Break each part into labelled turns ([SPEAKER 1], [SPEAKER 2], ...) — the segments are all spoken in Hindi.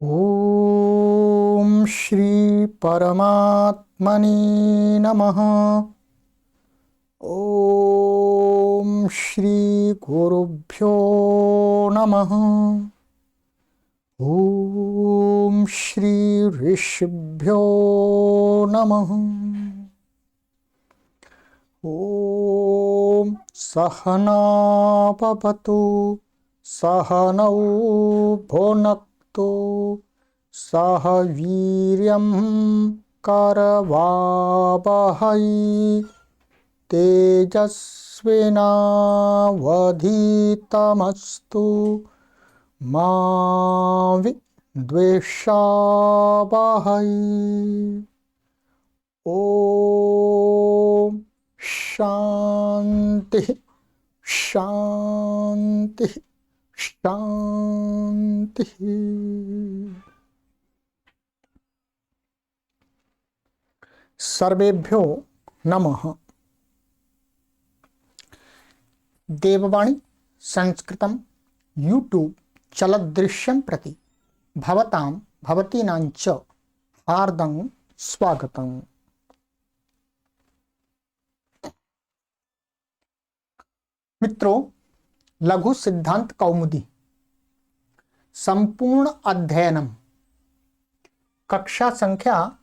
[SPEAKER 1] ओम श्री परमात्मने नमः। ओम श्री गुरुभ्यो नमः। ओम श्री ऋषिभ्यो नमः। ओम सहना भवतु सहनौ भुनक्तु सह वीर्यं करवावहै तेजस्विनावधीतमस्तु मा विद्विषावहै। ओम शांति शांति शांति। सर्वेभ्यो नमः। देववाणी संस्कृतम यूट्यूब चलदृश्यं प्रति भवतां भवतीनां च हार्दं स्वागतम्। मित्रों, लघु सिद्धांत कौमुदी संपूर्ण अध्ययनम कक्षा संख्या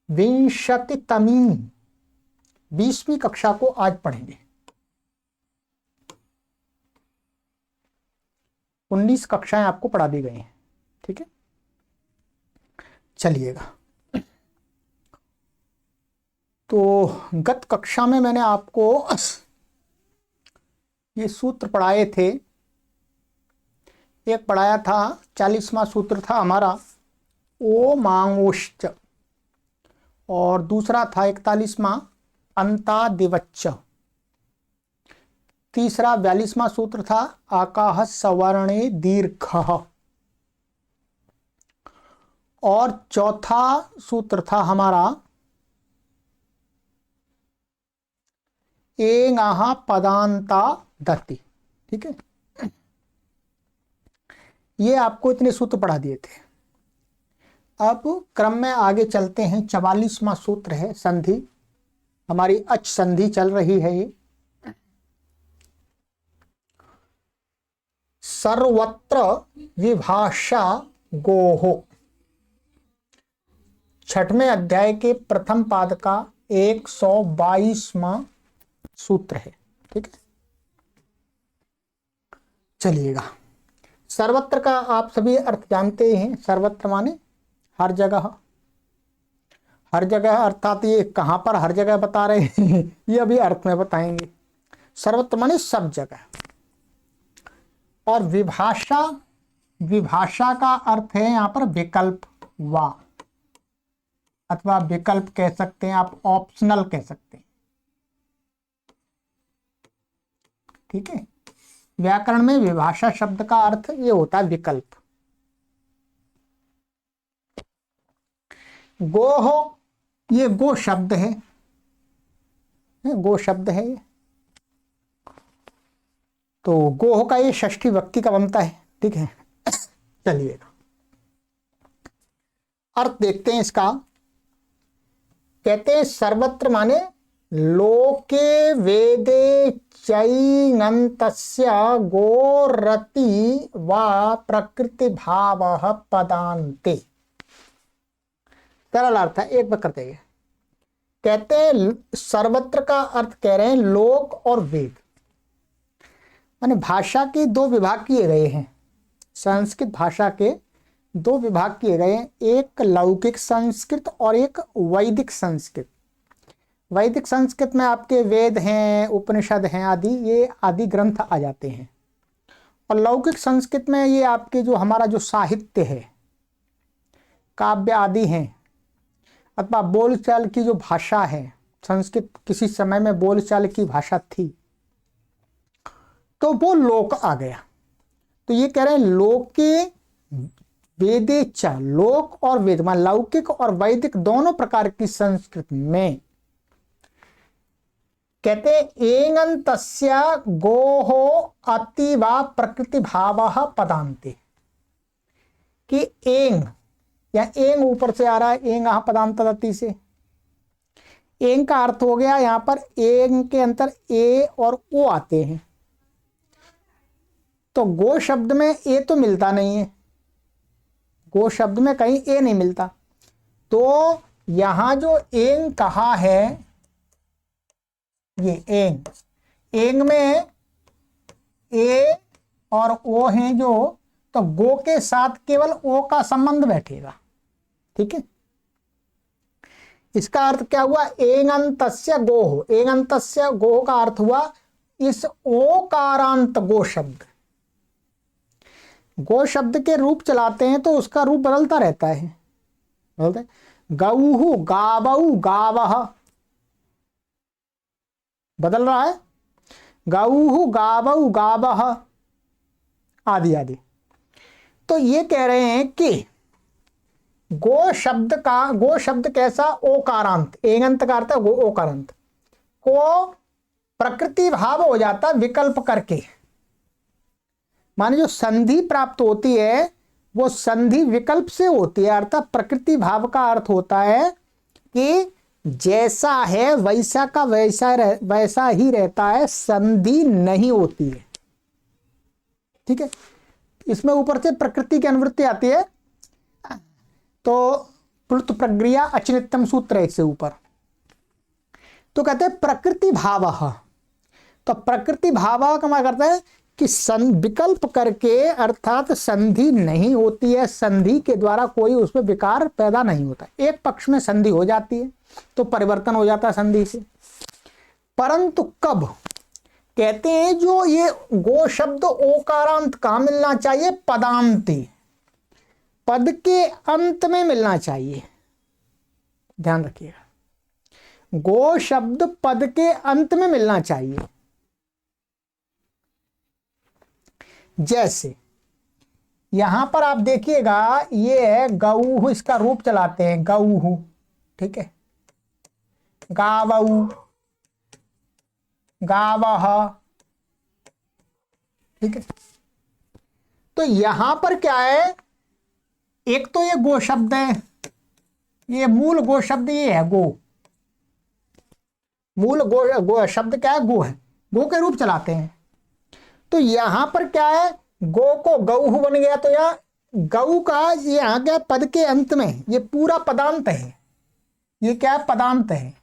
[SPEAKER 1] 20वीं कक्षा को आज पढ़ेंगे। 19 कक्षाएं आपको पढ़ा दी गई हैं, ठीक है। चलिएगा, तो गत कक्षा में मैंने आपको ये सूत्र पढ़ाए थे। एक पढ़ाया था 40वां सूत्र था हमारा ओ मांगोश्च, और दूसरा था 41वां अंतादिवच्च। तीसरा 42वां सूत्र था आकाह सवर्णे दीर्घः, और चौथा सूत्र था हमारा एंगाह पदांता दत्ति, ठीक है। ये आपको इतने सूत्र पढ़ा दिए थे। अब क्रम में आगे चलते हैं। 44वां सूत्र है संधि, हमारी अच संधि चल रही है। ये सर्वत्र विभाषा गोहो, 6वें अध्याय के प्रथम पाद का 122वां सूत्र है, ठीक है। चलिएगा, सर्वत्र का आप सभी अर्थ जानते ही हैं। सर्वत्र माने हर जगह। हर जगह अर्थात ये कहां पर हर जगह बता रहे हैं ये अभी अर्थ में बताएंगे। सर्वत्र माने सब जगह। और विभाषा, विभाषा का अर्थ है यहां पर विकल्प वा, अथवा विकल्प कह सकते हैं आप, ऑप्शनल कह सकते हैं, ठीक है। व्याकरण में विभाषा शब्द का अर्थ ये होता है विकल्प। गोहो, ये गो शब्द है, गो शब्द है ये। तो गोह का ये षष्ठी व्यक्ति का बनता है, ठीक है। चलिएगा, अर्थ देखते हैं इसका। कहते हैं सर्वत्र माने लोके वेदे चैनन्तस्य गोरति वा प्रकृति भावः पदान्ते। सरल अर्थ है, एक बार करते हैं। कहते हैं सर्वत्र का अर्थ कह रहे हैं लोक और वेद, माने भाषा के दो विभाग किए गए हैं। संस्कृत भाषा के दो विभाग किए गए हैं, एक लौकिक संस्कृत और एक वैदिक संस्कृत। वैदिक संस्कृत में आपके वेद हैं, उपनिषद हैं आदि, ये आदि ग्रंथ आ जाते हैं। और लौकिक संस्कृत में ये आपके जो हमारा जो साहित्य है, काव्य आदि हैं, अथवा बोलचाल की जो भाषा है। संस्कृत किसी समय में बोलचाल की भाषा थी, तो वो लोक आ गया। तो ये कह रहे हैं लोके वेदे च, लोक और वेद मान लौकिक और वैदिक दोनों प्रकार की संस्कृत में कहते एंगन्तस्य गोहो अति वा प्रकृति भावः पदान्ते। कि एंग, या एंग ऊपर से आ रहा है, एंग यहाँ पदांत तदती से, एंग का अर्थ हो गया यहां पर एंग के अंतर ए और ओ आते हैं, तो गो शब्द में ए तो मिलता नहीं है, गो शब्द में कहीं ए नहीं मिलता, तो यहां जो एंग कहा है, ये एंग, एंग में ए और ओ हैं जो, तो गो के साथ केवल ओ का संबंध बैठेगा। ठीक है, इसका अर्थ क्या हुआ, एंगंतस्य गोः, एंगंतस्य गोः का अर्थ हुआ इस ओकारांत गो शब्द, गो शब्द के रूप चलाते हैं तो उसका रूप बदलता रहता है, बदलता है, गौहु गावऊ गावः, बदल रहा है, गौहु गावऊ गावः आदि आदि। तो ये कह रहे हैं कि गो शब्द कैसा, ओकारांत, एंगंत का अर्थ है गो ओकारांत को प्रकृति भाव हो जाता विकल्प करके, माने जो संधि प्राप्त होती है वो संधि विकल्प से होती है, अर्थात प्रकृति भाव का अर्थ होता है कि जैसा है वैसा का वैसा ही रहता है, संधि नहीं होती है। ठीक है, इसमें ऊपर से प्रकृति की अनुवृत्ति आती है, तो प्लुत प्रक्रिया अचिनित्यम सूत्र है इससे ऊपर, तो कहते हैं प्रकृति भाव, तो प्रकृति भाव का मतलब करता है कि विकल्प करके, अर्थात संधि नहीं होती है, संधि के द्वारा कोई उसमें विकार पैदा नहीं होता, एक पक्ष में संधि हो जाती है तो परिवर्तन हो जाता है संधि से, परंतु कब, कहते हैं जो ये गो शब्द ओकारांत कहाँ मिलना चाहिए, पदांती, पद के अंत में मिलना चाहिए, ध्यान रखिएगा, गो शब्द पद के अंत में मिलना चाहिए। जैसे यहां पर आप देखिएगा ये है गौहु, इसका रूप चलाते हैं गौहु, ठीक है, गावऊ गावह, ठीक है, तो यहां पर क्या है, एक तो ये गो शब्द है, ये मूल गो शब्द ये है गो, मूल गो शब्द क्या है, गो है, गो के रूप चलाते हैं, तो यहां पर क्या है, गो को गौहु बन गया, तो यहां गौ का ये आ गया पद के अंत में, ये पूरा पदांत है, ये क्या है, पदांत है,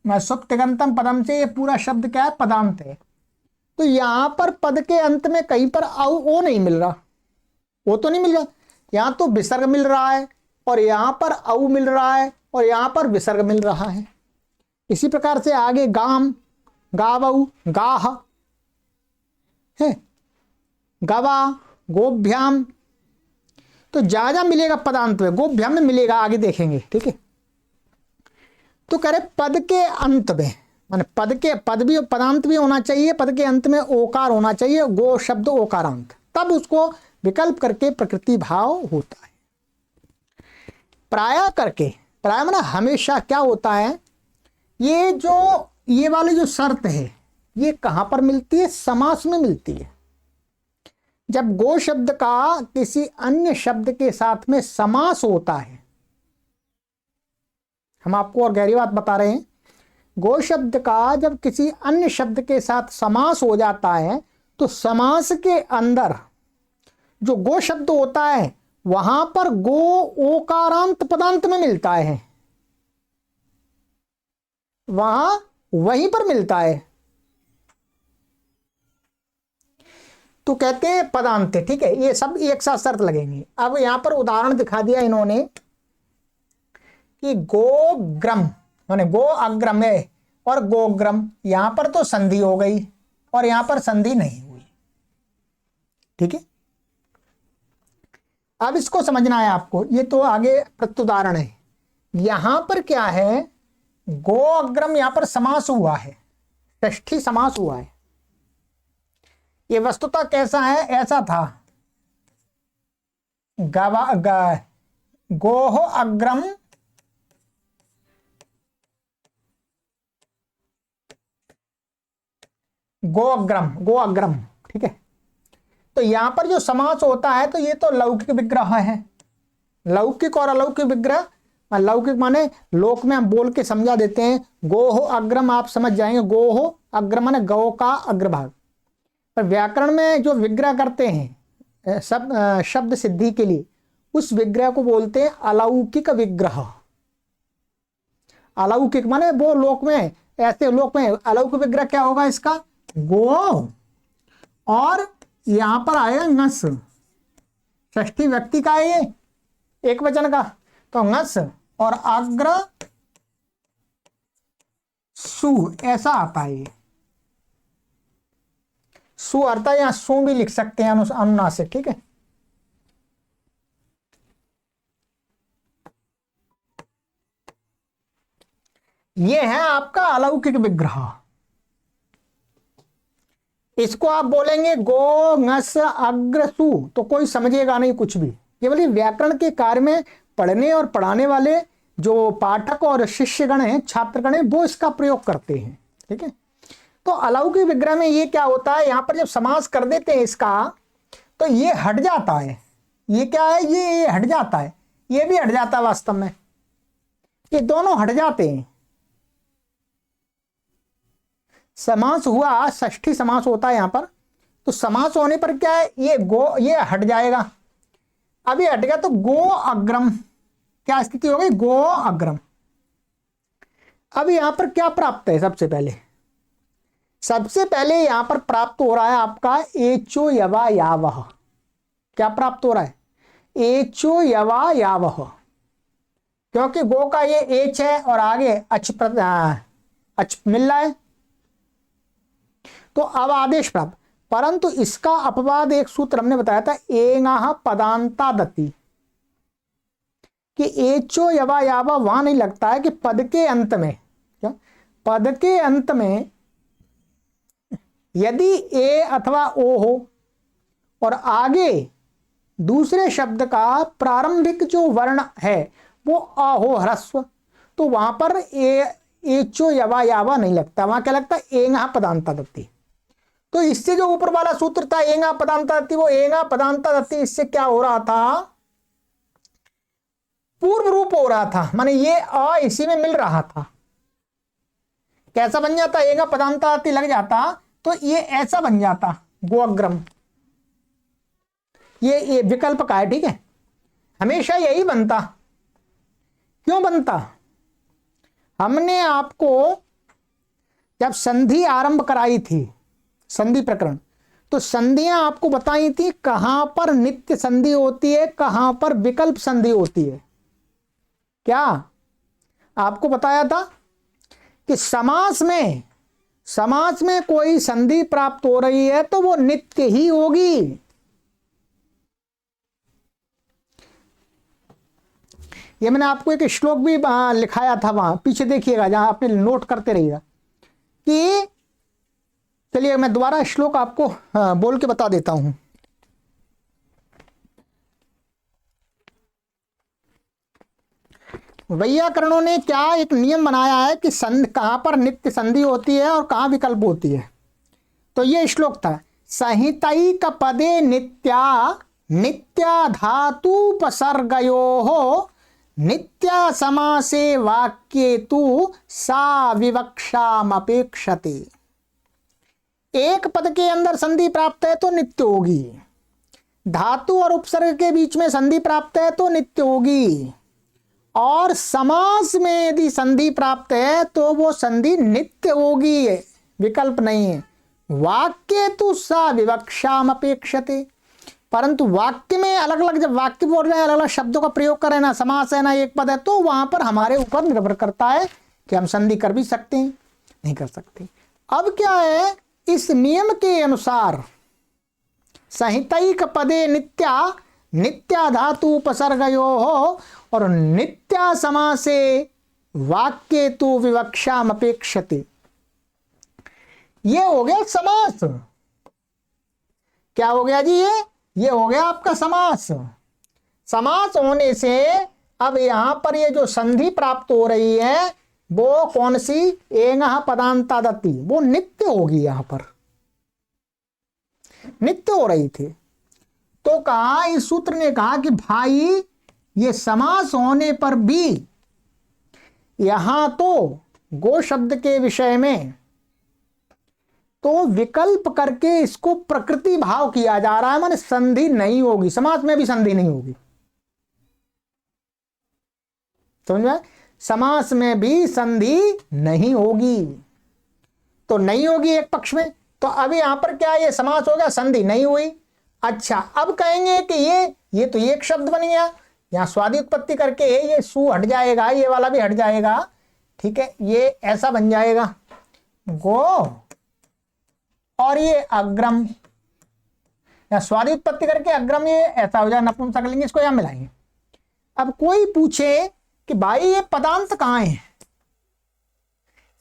[SPEAKER 1] मैं सुप्तिगंतम पदम से ये पूरा शब्द क्या है, पदांत है, तो यहां पर पद के अंत में कहीं पर ओ नहीं मिल रहा, वो तो नहीं मिल रहा, यहां तो विसर्ग मिल रहा है और यहां पर औ मिल रहा है और यहां पर विसर्ग मिल रहा है। इसी प्रकार से आगे गाम गावऊ गाह है, गवा गोभ्याम, तो जहां मिलेगा पदांत में, गोभ्याम में मिलेगा, आगे देखेंगे। ठीक है, तो कह रहे पद के अंत में, माने पद भी पदांत भी होना चाहिए, पद के अंत में ओकार होना चाहिए, गो शब्द ओकारांत, तब उसको विकल्प करके प्रकृति भाव होता है। प्राय करके, प्राय माना हमेशा क्या होता है, ये वाली जो शर्त है ये कहां पर मिलती है, समास में मिलती है। जब गो शब्द का किसी अन्य शब्द के साथ में समास होता है, हम आपको और गहरी बात बता रहे हैं, गो शब्द का जब किसी अन्य शब्द के साथ समास हो जाता है तो समास के अंदर जो गो शब्द होता है वहां पर गो ओकारांत पदांत में मिलता है, वहां वहीं पर मिलता है, तो कहते हैं पदांत। ठीक है, ये सब एक साथ शर्त लगेंगे। अब यहां पर उदाहरण दिखा दिया इन्होंने कि गोग्रम माने गो अग्रम है और गोग्रम, यहां पर तो संधि हो गई और यहां पर संधि नहीं हुई। ठीक है, अब इसको समझना है आपको, ये तो आगे प्रत्युदाहरण है। यहां पर क्या है, गो अग्रम, यहां पर समास हुआ है, षष्ठी समास हुआ है। ये वस्तुतः कैसा है, ऐसा था, गोह अग्रम गो अग्रम, ठीक है, तो यहां पर जो समास होता है तो ये तो लौकिक विग्रह है। लौकिक और अलौकिक विग्रह, लौकिक माने लोक में हम बोल के समझा देते हैं। गोहो अग्रम आप समझ जाएंगे, गोहो अग्रम माने गौ का अग्रभाग। पर व्याकरण में जो विग्रह करते हैं शब्द सिद्धि के लिए, उस विग्रह को बोलते हैं अलौकिक विग्रह। अलौकिक माने वो लोक में, ऐसे लोक में अलौकिक विग्रह क्या होगा इसका, गो और यहां पर आएगा ngस, षष्ठी व्यक्ति का है ये, एक वचन का, तो ngस और अग्र सु ऐसा आता है। ये सु अर्थ है, यहां सु भी लिख सकते हैं अनुनासिक, ठीक है। ये है आपका अलौकिक विग्रह। इसको आप बोलेंगे गो ngस अग्र सु तो कोई समझेगा नहीं कुछ भी। केवल व्याकरण के कार्य में पढ़ने और पढ़ाने वाले जो पाठक और शिष्यगण हैं, छात्रगण हैं, वो इसका प्रयोग करते हैं, ठीक है। तो अलौकिक विग्रह में ये क्या होता है, यहां पर जब समास कर देते हैं इसका तो ये हट जाता है। ये क्या है, ये हट जाता है, ये भी हट जाता है वास्तव में, ये दोनों हट जाते हैं। समास हुआ, षष्ठी समास होता है यहां पर, तो समास होने पर क्या है, ये गो ये हट जाएगा। अब ये हट गया तो गो अग्रम, क्या स्थिति हो गई, गो अग्रम। अब यहां पर क्या प्राप्त है, सबसे पहले यहां पर प्राप्त हो रहा है आपका एचो यवा यावह। क्या प्राप्त हो रहा है, एचो यवा यावह, क्योंकि गो का ये एच है और आगे अच मिल रहा है, तो अब आदेश प्राप्त। परंतु इसका अपवाद एक सूत्र हमने बताया था, एंगाह पदांता दति, कि एचो यवा यावा वहां नहीं लगता है कि पद के अंत में, क्या पद के अंत में यदि ए अथवा ओ हो और आगे दूसरे शब्द का प्रारंभिक जो वर्ण है वो अ हो ह्रस्व, तो वहां पर एचो यवा यावा नहीं लगता, वहां क्या लगता है, एंगाह पदांता दति। तो इससे जो ऊपर वाला सूत्र था एंगा पदांता दत्ति, वो एंगा पदांता दत्ति इससे क्या हो रहा था, पूर्व रूप हो रहा था, माने ये अ इसी में मिल रहा था। कैसा बन जाता, एंगा पदांता दत्ति लग जाता तो ये ऐसा बन जाता, गोअग्रम। ये विकल्प का है, ठीक है, हमेशा यही बनता। क्यों बनता, हमने आपको जब संधि आरंभ कराई थी, संधि प्रकरण, तो संधियां आपको बताई थी कहां पर नित्य संधि होती है, कहां पर विकल्प संधि होती है। क्या आपको बताया था कि समास में कोई संधि प्राप्त हो रही है तो वो नित्य ही होगी। ये मैंने आपको एक श्लोक भी लिखाया था, वहां पीछे देखिएगा, जहां आपने नोट करते रहिएगा। कि चलिए मैं दोबारा श्लोक आपको बोल के बता देता हूं। वैयाकरणों ने क्या एक नियम बनाया है कि कहां पर नित्य संधि होती है और कहां विकल्प होती है। तो ये श्लोक था, संहितैक पदे नित्या धातुपसर्गयोः नित्या समासे वाक्ये तु सा विवक्षामपेक्षते। एक पद के अंदर संधि प्राप्त है तो नित्य होगी, धातु और उपसर्ग के बीच में संधि प्राप्त है तो नित्य होगी, और समास में यदि संधि प्राप्त है तो वो संधि नित्य होगी, विकल्प नहीं है। वाक्य तो सा विवक्षाम अपेक्षते, परंतु वाक्य में अलग अलग, जब वाक्य बोल रहे हैं अलग अलग शब्दों का प्रयोग करें ना, समास है ना एक पद है, तो वहां पर हमारे ऊपर निर्भर करता है कि हम संधि कर भी सकते हैं नहीं कर सकते। अब क्या है, इस नियम के अनुसार संहितैक पदे नित्या धातु उपसर्गयोः और नित्या समासे वाक्ये तु विवक्षाम अपेक्षते। ये हो गया समास। क्या हो गया जी, ये हो गया आपका समास। समास होने से अब यहां पर ये जो संधि प्राप्त हो रही है वो कौन सी, एंगः पदांता दत्ति, वो नित्य होगी, यहां पर नित्य हो रही थी। तो कहा, इस सूत्र ने कहा कि भाई ये समास होने पर भी यहां तो गो शब्द के विषय में तो विकल्प करके इसको प्रकृति भाव किया जा रहा है, माने संधि नहीं होगी, समास में भी संधि नहीं होगी। समझ में? समास में भी संधि नहीं होगी, तो नहीं होगी एक पक्ष में। तो अब यहां पर क्या, ये समास हो गया, संधि नहीं हुई। अच्छा, अब कहेंगे कि ये तो एक शब्द बन गया, यहां स्वादि उत्पत्ति करके ये सु हट जाएगा, ये वाला भी हट जाएगा, ठीक है, ये ऐसा बन जाएगा गो, और ये अग्रम, या स्वादि उत्पत्ति करके अग्रम, ये ऐसा हो जाए नपुंसकलिंग, इसको यहां मिलाएंगे। अब कोई पूछे कि भाई ये पदांत कहां है,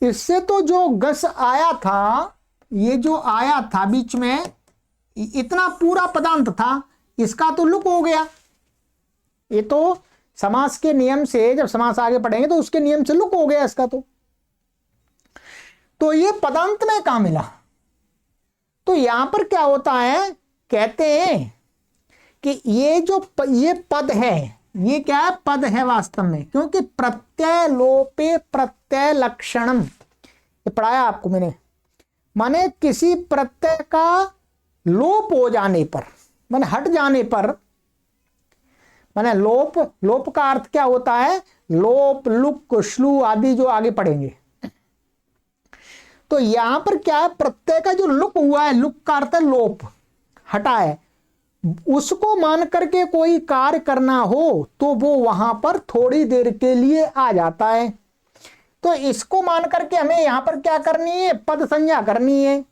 [SPEAKER 1] इससे तो जो गस आया था, ये जो आया था बीच में, इतना पूरा पदांत था, इसका तो लुक हो गया। ये तो समास के नियम से, जब समास आगे पढ़ेंगे तो उसके नियम से लुक हो गया इसका। तो ये पदांत में कहां मिला? तो यहां पर क्या होता है, कहते हैं कि ये जो ये पद है, ये क्या है, पद है वास्तव में, क्योंकि प्रत्यय लोपे प्रत्यय लक्षणम, ये पढ़ाया आपको मैंने, माने किसी प्रत्यय का लोप हो जाने पर, माने हट जाने पर, माने लोप का अर्थ क्या होता है, लोप, लुक, श्लू आदि जो आगे पढ़ेंगे। तो यहां पर क्या है, प्रत्यय का जो लुक हुआ है, लुक का अर्थ है लोप, हटा है, उसको मान करके कोई कार्य करना हो तो वो वहां पर थोड़ी देर के लिए आ जाता है। तो इसको मान करके हमें यहां पर क्या करनी है, पद संज्ञा करनी है।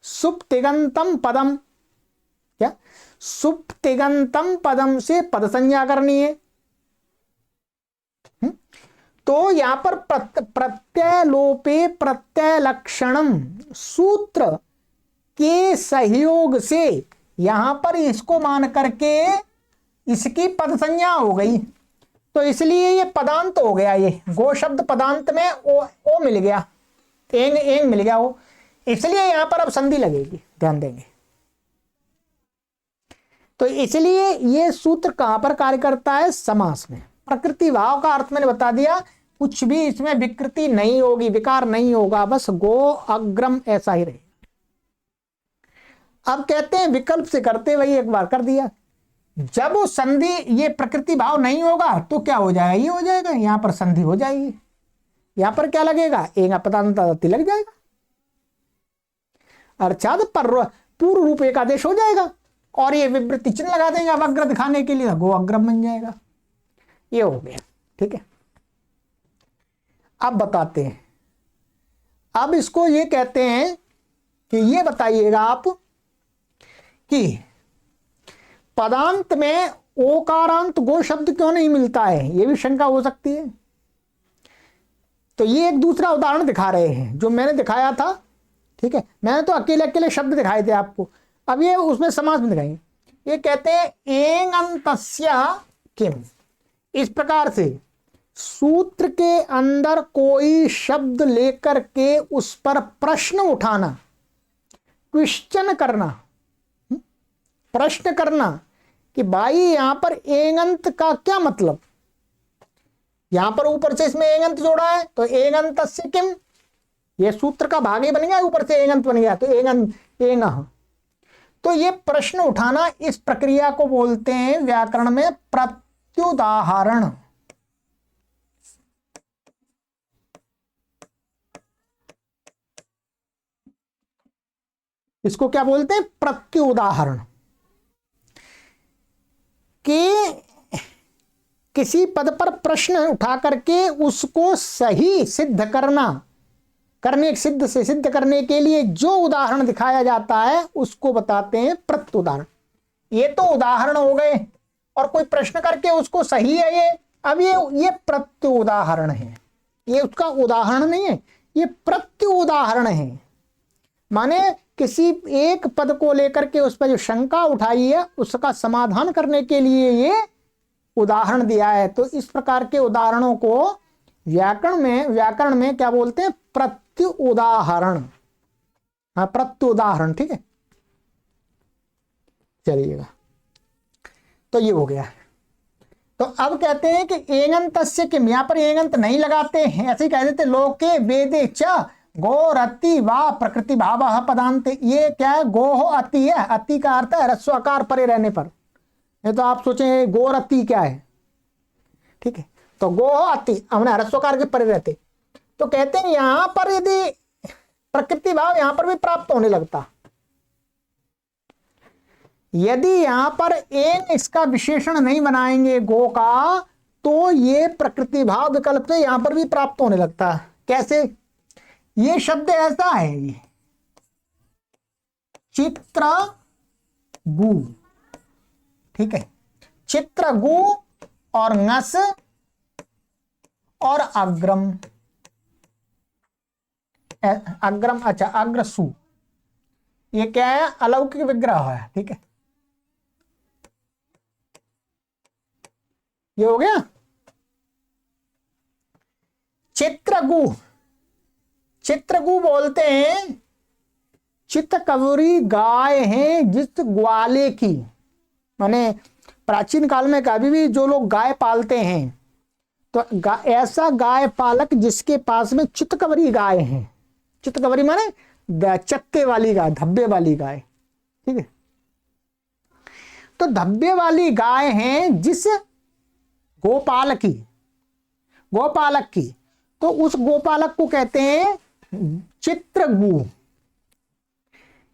[SPEAKER 1] सुप्तिगंतम पदम, क्या सुप्तिगंतम पदम से पद संज्ञा करनी है। तो यहां पर प्रत्यय लोपे प्रत्यय लक्षणम सूत्र के सहयोग से यहां पर इसको मान करके इसकी पद संज्ञा हो गई, तो इसलिए ये पदांत हो गया। ये गो शब्द पदांत में ओ मिल गया, एंग मिल गया वो, इसलिए यहां पर अब संधि लगेगी, ध्यान देंगे। तो इसलिए ये सूत्र कहां पर कार्य करता है, समास में। प्रकृति भाव का अर्थ मैंने बता दिया, कुछ भी इसमें विकृति नहीं होगी, विकार नहीं होगा, बस गो अग्रम ऐसा ही रहेगा। अब कहते हैं विकल्प से करते, वही एक बार कर दिया। जब वो संधि, ये प्रकृति भाव नहीं होगा तो क्या हो जाएगा, ये हो जाएगा, यहां पर संधि हो जाएगी, यहां पर क्या लगेगा, एक पदांत लग जाएगा, अर्थात पूर्व रूप एक आदेश हो जाएगा, और ये विवृत्ति चिन्ह लगा देंगे अब अग्र दिखाने के लिए, गो अग्रम बन जाएगा। ये हो गया, ठीक है। अब बताते हैं, अब इसको ये कहते हैं कि ये बताइएगा आप कि पदांत में ओकारांत गो शब्द क्यों नहीं मिलता है, ये भी शंका हो सकती है। तो ये एक दूसरा उदाहरण दिखा रहे हैं जो मैंने दिखाया था, ठीक है, मैंने तो अकेले अकेले शब्द दिखाए थे आपको, अब ये उसमें समास में दिखाएंगे। ये कहते हैं एंगन्तस्य किम, इस प्रकार से सूत्र के अंदर कोई शब्द लेकर के उस पर प्रश्न उठाना, क्वेश्चन करना, प्रश्न करना कि भाई यहां पर एंगंत का क्या मतलब, यहां पर ऊपर से इसमें एंगंत जोड़ा है तो एंगन्तस्य किम, ये सूत्र का भाग ही बन गया, ऊपर से एंगंत बन गया तो एंगः। तो ये प्रश्न उठाना, इस प्रक्रिया को बोलते हैं व्याकरण में प्रत्युदाहरण। इसको क्या बोलते हैं, प्रत्युदाहरण। कि किसी पद पर प्रश्न उठा करके उसको सही सिद्ध सिद्ध करने के लिए जो उदाहरण दिखाया जाता है उसको बताते हैं प्रत्युदाहरण। ये तो उदाहरण हो गए, और कोई प्रश्न करके उसको सही है ये, अब ये प्रत्युदाहरण है, ये उसका उदाहरण नहीं है, ये प्रत्युदाहरण है। माने किसी एक पद को लेकर के उस पर जो शंका उठाई है उसका समाधान करने के लिए ये उदाहरण दिया है। तो इस प्रकार के उदाहरणों को व्याकरण में क्या बोलते हैं, प्रत्युदाहरण। हाँ, प्रत्युदाहरण, ठीक है। चलिएगा। तो ये हो गया। तो अब कहते हैं कि एंगंतस्य किम, यहां पर एंगंत नहीं लगाते हैं, ऐसे ही कह देते लोके वेदे च गोरति वा प्रकृति भाव पदांत। ये क्या है, गो अति है, अति का अर्थ है ह्रस्व आकार परे रहने पर। ये तो आप सोचें गोरति क्या है, ठीक है, तो गो अति हमने ह्रस्व आकार के परे रहते। तो कहते हैं यहां पर यदि प्रकृति भाव यहां पर भी प्राप्त होने लगता, यदि यहां पर एन इसका विशेषण नहीं बनाएंगे गो का, तो ये प्रकृति भाव विकल्प से यहां पर भी प्राप्त होने लगता है। कैसे, ये शब्द ऐसा है, ये चित्रगु, ठीक है, चित्रगु और ngस और अग्रम, अग्रम, अच्छा अग्रसु, ये क्या है, अलौकिक विग्रह है, ठीक है, ये हो गया। चित्रगु, चित्रगु बोलते हैं चित्तकवरी गाय है जिस ग्वाले की, माने प्राचीन काल में कभी भी जो लोग गाय पालते हैं तो ऐसा गाय पालक जिसके पास में चित्तकवरी गाय है, चित्तकवरी माने चक्के वाली गाय, धब्बे वाली गाय, ठीक है, तो धब्बे वाली गाय है जिस गोपालक की, गोपालक की, तो उस गोपालक को कहते हैं चित्रगु।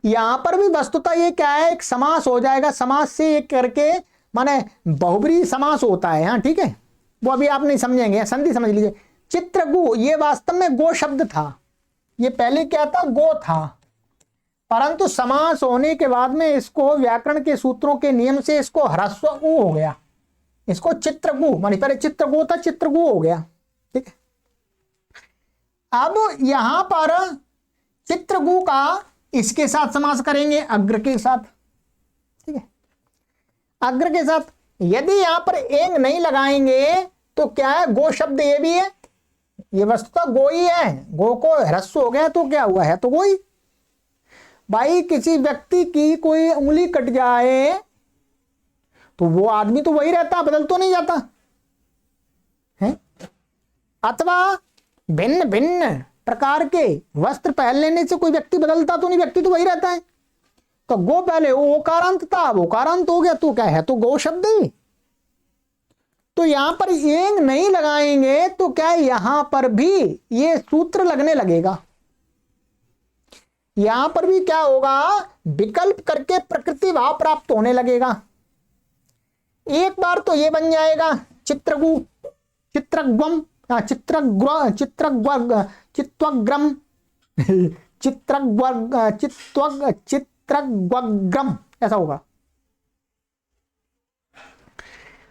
[SPEAKER 1] यहां पर भी वस्तुतः ये क्या है, एक समास हो जाएगा, समास से एक करके माने बहुब्रीहि समास होता है, हाँ ठीक है, वो अभी आप नहीं समझेंगे, संधि समझ लीजिए। चित्रगु ये वास्तव में गो शब्द था, ये पहले क्या था, गो था, परंतु समास होने के बाद में इसको व्याकरण के सूत्रों के नियम से इसको ह्रस्व उ हो गया, इसको चित्रगु, माने पहले चित्रगु था, चित्रगु हो गया, ठीक है। अब यहां पर चित्रगु का इसके साथ समास करेंगे, अग्र के साथ, ठीक है, अग्र के साथ। यदि यहां पर एंग नहीं लगाएंगे तो क्या है, गो शब्द ये भी है, ये वस्तुतः गो ही है, गो को ह्रस्व हो गया तो क्या हुआ है, तो गो ही। भाई किसी व्यक्ति की कोई उंगली कट जाए तो वो आदमी तो वही रहता, बदल तो नहीं जाता है, अथवा भिन्न भिन्न प्रकार के वस्त्र पहन लेने से कोई व्यक्ति बदलता तो नहीं, व्यक्ति तो वही रहता है। तो गो पहले वो ओकारांत था, अब ओकारांत हो गया तो क्या है, तो गो शब्द ही। तो यहां पर एंग नहीं लगाएंगे तो क्या है, यहां पर भी ये सूत्र लगने लगेगा, यहां पर भी क्या होगा, विकल्प करके प्रकृति भाव प्राप्त होने लगेगा। एक बार तो ये बन जाएगा चित्रगु, चित्रग्वम, चित्रग्रम, चित्रग्वग्रम, ऐसा होगा,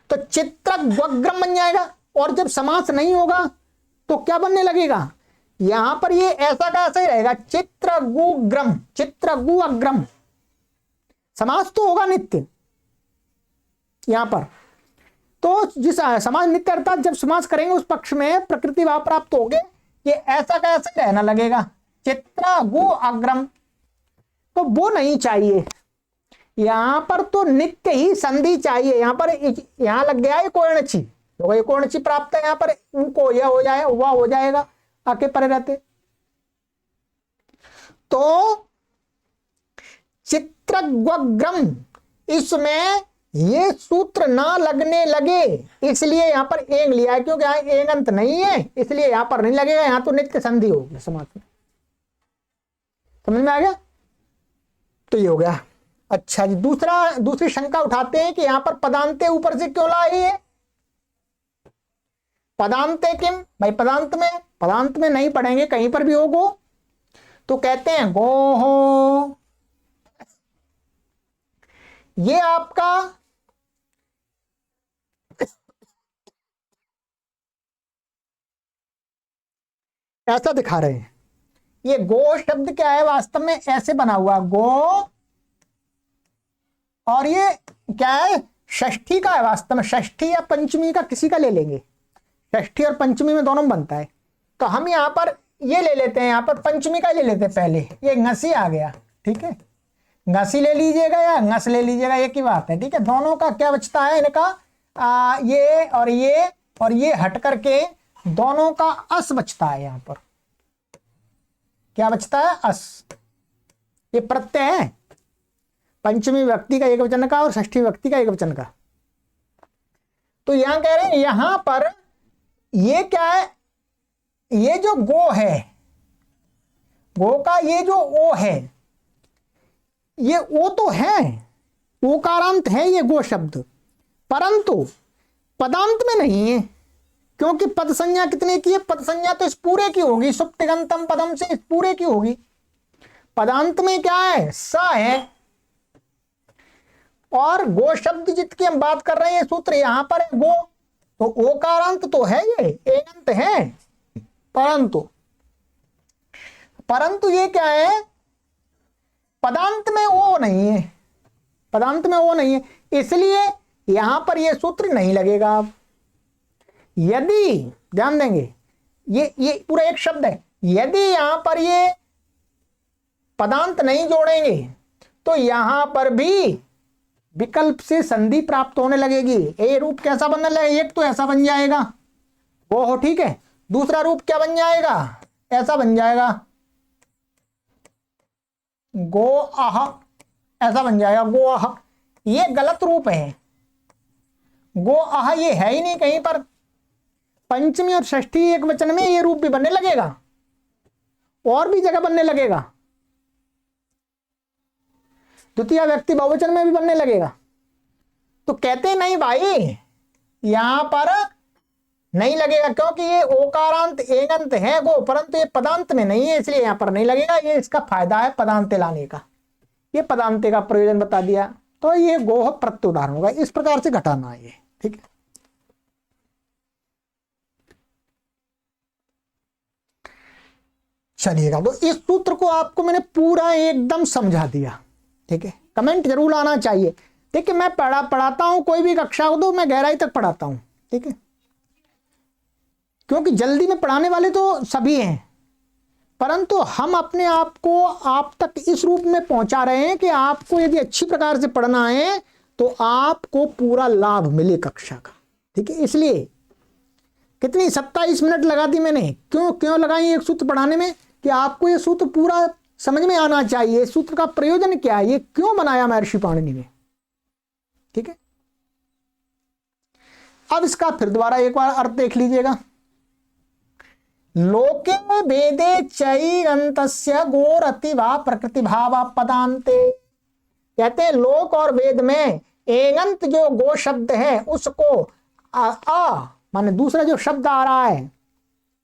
[SPEAKER 1] तो चित्रग्वग्रम बन जाएगा। और जब समास नहीं होगा तो क्या बनने लगेगा, यहां पर ये ऐसा का ऐसा ही रहेगा, चित्रगुग्रम, चित्रगु अग्रम, समास तो होगा नित्य यहां पर। तो जिस समास नित्य अर्थात जब समास करेंगे उस पक्ष में प्रकृति भाव प्राप्त हो गए, ये ऐसा का ऐसा रहना लगेगा, चित्रगु अग्रम, तो वो नहीं चाहिए, यहां पर तो नित्य ही संधि चाहिए। यहां पर यहां लग गया है कोयणची, तो ये कोयणची प्राप्त है, यहां पर उनको यह हो जाए, वह हो जाएगा, आके परे रहते। तो चित्रग्वग्रम, इसमें ये सूत्र ना लगने लगे इसलिए यहां पर एंग लिया है, क्योंकि यहां एंग अंत नहीं है इसलिए यहां पर नहीं लगेगा, यहां तो नित्य संधि होगी समास में। समझ में आ गया, तो ये हो गया। अच्छा जी, दूसरी शंका उठाते हैं कि यहां पर पदांते ऊपर से क्यों लाई है, पदांते किम, भाई पदांत में नहीं पढ़ेंगे, कहीं पर भी हो गो, तो कहते हैं गो हो, ये आपका ऐसा दिखा रहे हैं, ये गो शब्द क्या है, वास्तव में ऐसे बना हुआ गो, और ये क्या है, षष्ठी का है, वास्तव में षष्ठी या पंचमी का किसी का ले लेंगे, षष्ठी और पंचमी में दोनों में बनता है। तो हम यहां पर ये ले लेते हैं, यहां पर पंचमी का ले लेते हैं पहले, ये ngसी आ गया, ठीक है, घसी ले लीजिएगा या घस ले लीजिएगा, एक ही बात है। ठीक है, दोनों का क्या बचता है, इनका ये और ये हट करके दोनों का अस बचता है। यहां पर क्या बचता है, अस। ये प्रत्यय है पंचमी व्यक्ति का एक वचन का और षष्ठी व्यक्ति का एक वचन का। तो यहां कह रहे हैं, यहां पर ये क्या है, ये जो गो है, गो का ये जो ओ है, ये ओ तो है, ओकारांत है ये गो शब्द, परंतु पदांत में नहीं है। क्योंकि पद संज्ञा कितने की है, पद संज्ञा तो इस पूरे की होगी, सुप्तिगंतम पदम से इस पूरे की होगी। पदांत में क्या है, सा है। और गो शब्द जिसकी हम बात कर रहे हैं, सूत्र यहां पर है गो, तो ओकारांत तो है, ये एगंत है, परंतु ये क्या है, पदांत में ओ नहीं है, पदांत में ओ नहीं है, इसलिए यहां पर ये सूत्र नहीं लगेगा। अब यदि ध्यान देंगे, ये पूरा एक शब्द है, यदि यहां पर ये पदांत नहीं जोड़ेंगे तो यहां पर भी विकल्प से संधि प्राप्त होने लगेगी। ये रूप कैसा बनने लगेगा, एक तो ऐसा बन जाएगा वो हो, ठीक है, दूसरा रूप क्या बन जाएगा, ऐसा बन जाएगा गो आह, ऐसा बन जाएगा गो आह। ये गलत रूप है, गो आह ये है ही नहीं कहीं पर। पंचमी और षष्ठी एक वचन में ये रूप भी बनने लगेगा और भी जगह बनने लगेगा, द्वितीय व्यक्ति बहुवचन में भी बनने लगेगा। तो कहते नहीं भाई यहां पर नहीं लगेगा, क्योंकि ये ओकारांत एगंत है गो, परंतु ये पदांत में नहीं है, इसलिए यहां पर नहीं लगेगा। ये इसका फायदा है पदांत लाने का, ये पदांत का प्रयोजन बता दिया। तो ये गो प्रत्यय उदाहरण होगा, इस प्रकार से घटाना है ये, ठीक है। चलिएगा, तो इस सूत्र को आपको मैंने पूरा एकदम समझा दिया, ठीक है। कमेंट जरूर आना चाहिए, ठीक है। मैं पढ़ाता हूं कोई भी कक्षा हो तो मैं गहराई तक पढ़ाता हूं, ठीक है, क्योंकि जल्दी में पढ़ाने वाले तो सभी हैं, परंतु हम अपने आप को आप तक इस रूप में पहुंचा रहे हैं कि आपको यदि अच्छी प्रकार से पढ़ना है तो आपको पूरा लाभ मिले कक्षा का, ठीक है। इसलिए कितनी 27 मिनट लगा दी मैंने, क्यों लगाई एक सूत्र पढ़ाने में, कि आपको ये सूत्र पूरा समझ में आना चाहिए, सूत्र का प्रयोजन क्या है, ये क्यों बनाया महर्षि पाणिनि ने, ठीक है। अब इसका फिर दोबारा एक बार अर्थ देख लीजिएगा। लोके वेदे चैगंतस्य गोरति वा प्रकृति भाव पदांते, कहते हैं लोक और वेद में एगंत जो गो शब्द है उसको माने दूसरा जो शब्द आ रहा है,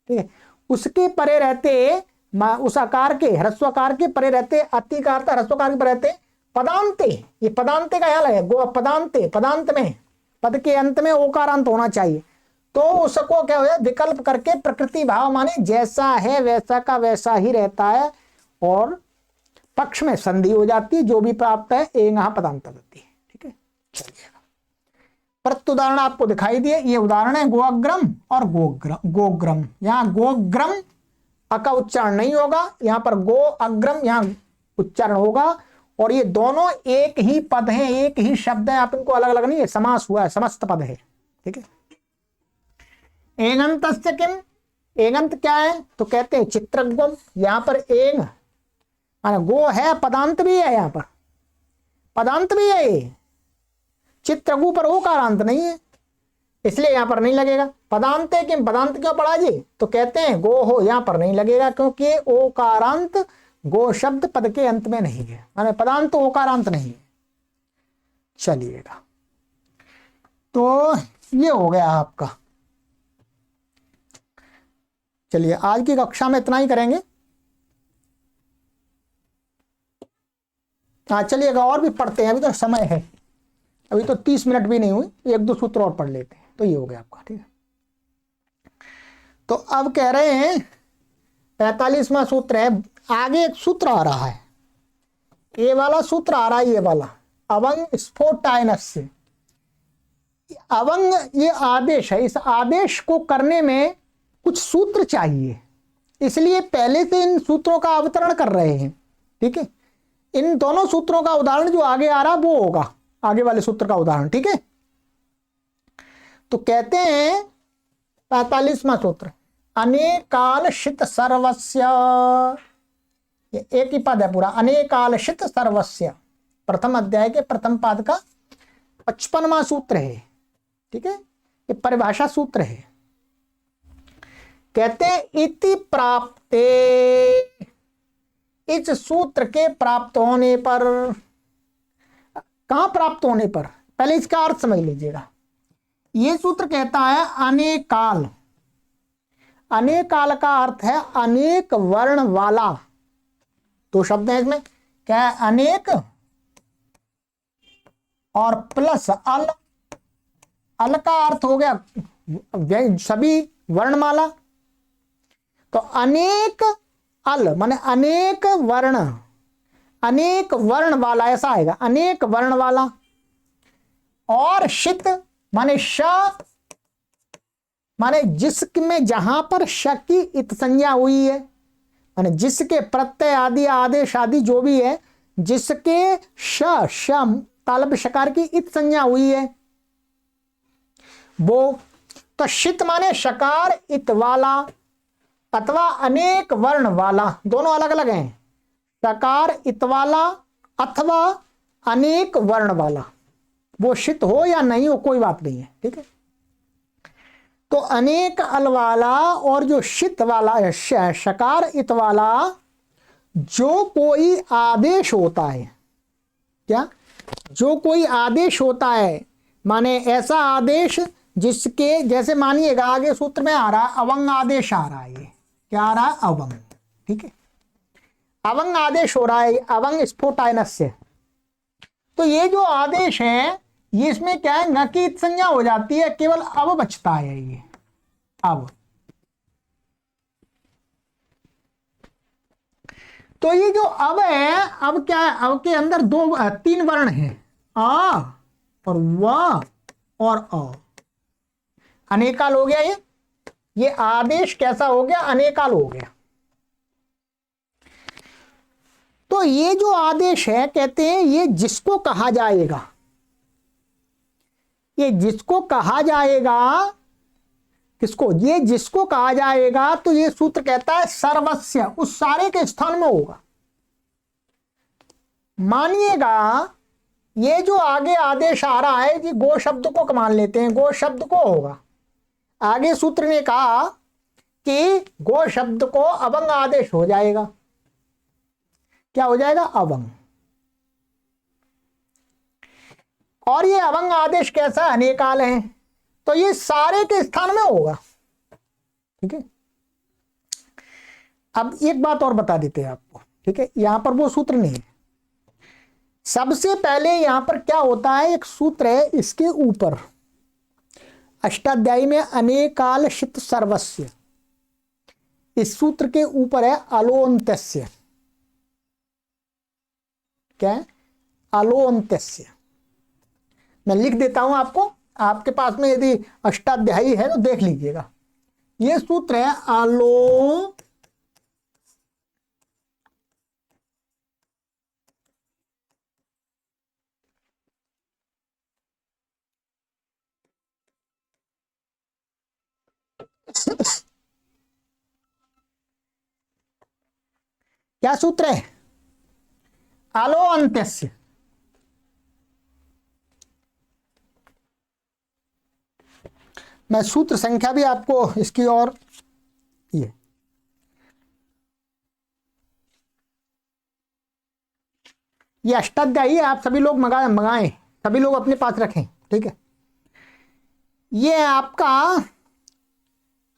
[SPEAKER 1] ठीक है, उसके परे रहते, उस आकार के ह्रस्वकार के परे रहते, अतिकार ह्रस्वकार के परे रहते पदांते। ये पदांते का यहाँ लगे गो पदांते, पदांत में पद के अंत में ओकारांत होना चाहिए। तो उसको क्या हो, विकल्प करके प्रकृति भाव माने जैसा है वैसा का वैसा ही रहता है, और पक्ष में संधि हो जाती है, जो भी प्राप्त है एंगा पदांत होती है, ठीक है। चलिएगा, प्रत्युदाहरण आपको दिखाई दिए, ये उदाहरण है गोअग्रम और गोग्रम। यहाँ गोग्रम का उच्चारण नहीं होगा, यहाँ पर गो अग्रम यहाँ उच्चारण होगा, और ये दोनों एक ही पद हैं, एक ही शब्द है, आप इनको अलग अलग नहीं है, समास हुआ है, समस्त पद है, ठीक है। एगंतस्य किम, एगंत क्या है, तो कहते हैं चित्रगुम। यहाँ पर एंग माने गो है, पदांत भी है, यहाँ पर पदांत भी है, ये चित्रगु पर ओकारांत नहीं है, इसलिए यहां पर नहीं लगेगा। पदांत है कि पदांत क्यों पढ़ा जी, तो कहते हैं गो हो, यहां पर नहीं लगेगा, क्योंकि ओकारांत गो शब्द पद के अंत में नहीं है, माने पदांत ओकारांत नहीं है। चलिएगा, तो ये हो गया आपका। चलिए, आज की कक्षा में इतना ही करेंगे। चलिएगा, और भी पढ़ते हैं, अभी तो समय है, अभी तो 30 मिनट भी नहीं हुई, एक दो सूत्र और पढ़ लेते हैं, तो ये हो गया आपका, ठीक है। तो अब कह रहे हैं 45वां सूत्र है, आगे एक सूत्र आ रहा है, ये वाला सूत्र आ रहा है, ये वाला अवंग स्फोटायनस्य। अवंग ये आदेश है, इस आदेश को करने में कुछ सूत्र चाहिए, इसलिए पहले से इन सूत्रों का अवतरण कर रहे हैं, ठीक है। इन दोनों सूत्रों का उदाहरण जो आगे आ रहा वो होगा आगे वाले सूत्र का उदाहरण, ठीक है। तो कहते हैं 45वां सूत्र, अनेकालशित सर्वस्य, ये एक ही पद है पूरा, अनेकालशित सर्वस्य, प्रथम अध्याय के प्रथम पाद का 55वां सूत्र है, ठीक है। ये परिभाषा सूत्र है। कहते हैं इति प्राप्ते, इस सूत्र के प्राप्त होने पर, कहां प्राप्त होने पर, पहले इसका अर्थ समझ लीजिएगा। यह सूत्र कहता है अनेकाल, अनेकाल का अर्थ है अनेक वर्ण वाला। दो शब्द हैं इसमें, क्या है, अनेक और प्लस अल, अल का अर्थ हो गया सभी वर्णमाला, तो अनेक अल माने अनेक वर्ण, अनेक वर्ण वाला ऐसा आएगा, अनेक वर्ण वाला। और शित माने श, माने जिसमें जहां पर श की इत संज्ञा हुई है, माने जिसके प्रत्यय आदि आदेश आदि जो भी है, जिसके श शम तालब शकार की इत संज्ञा हुई है वो। तो शित माने शकार इत वाला अथवा अनेक वर्ण वाला, दोनों अलग अलग हैं, शकार इत वाला अथवा अनेक वर्ण वाला, वो शित हो या नहीं हो कोई बात नहीं है, ठीक है। तो अनेक अल वाला और जो शित वाला है शकार इत वाला, जो कोई आदेश होता है, क्या, जो कोई आदेश होता है, माने ऐसा आदेश जिसके, जैसे मानिएगा आगे सूत्र में आ रहा अवंग आदेश आ रहा है, ये क्या आ रहा है, अवंग, ठीक है, अवंग आदेश हो रहा है, अवंग स्फोटायनस्य। तो ये जो आदेश है ये इसमें क्या है, न की संज्ञा हो जाती है, केवल अब बचता है ये अब। तो ये जो अब है, अब क्या है, अब के अंदर तीन वर्ण हैं, आ और वा और अ, अनेकाल हो गया ये आदेश कैसा हो गया, अनेकाल हो गया। तो ये जो आदेश है कहते हैं ये जिसको कहा जाएगा, ये जिसको कहा जाएगा, किसको, ये जिसको कहा जाएगा, तो ये सूत्र कहता है सर्वस्य, उस सारे के स्थान में होगा। मानिएगा ये जो आगे आदेश आ रहा है कि गो शब्द को मान लेते हैं, गो शब्द को होगा, आगे सूत्र ने कहा कि गो शब्द को अवंग आदेश हो जाएगा, क्या हो जाएगा, अवंग। और ये अवंग आदेश कैसा, अनेकाल है, तो ये सारे के स्थान में होगा, ठीक है। अब एक बात और बता देते हैं आपको, ठीक है, यहां पर वो सूत्र नहीं है। सबसे पहले यहां पर क्या होता है, एक सूत्र है इसके ऊपर, अष्टाध्यायी में अनेकालशित सर्वस्य, इस सूत्र के ऊपर है अलोन्त्यस्य, क्या है, अलोन्त्यस्य। मैं लिख देता हूं आपको, आपके पास में यदि अष्टाध्यायी है तो देख लीजिएगा। यह सूत्र है आलो क्या सूत्र है, आलो अंत्यस्य। मैं सूत्र संख्या भी आपको इसकी और ये अष्टाध्यायी आप सभी लोग मंगाएं, सभी लोग अपने पास रखें, ठीक है। ये आपका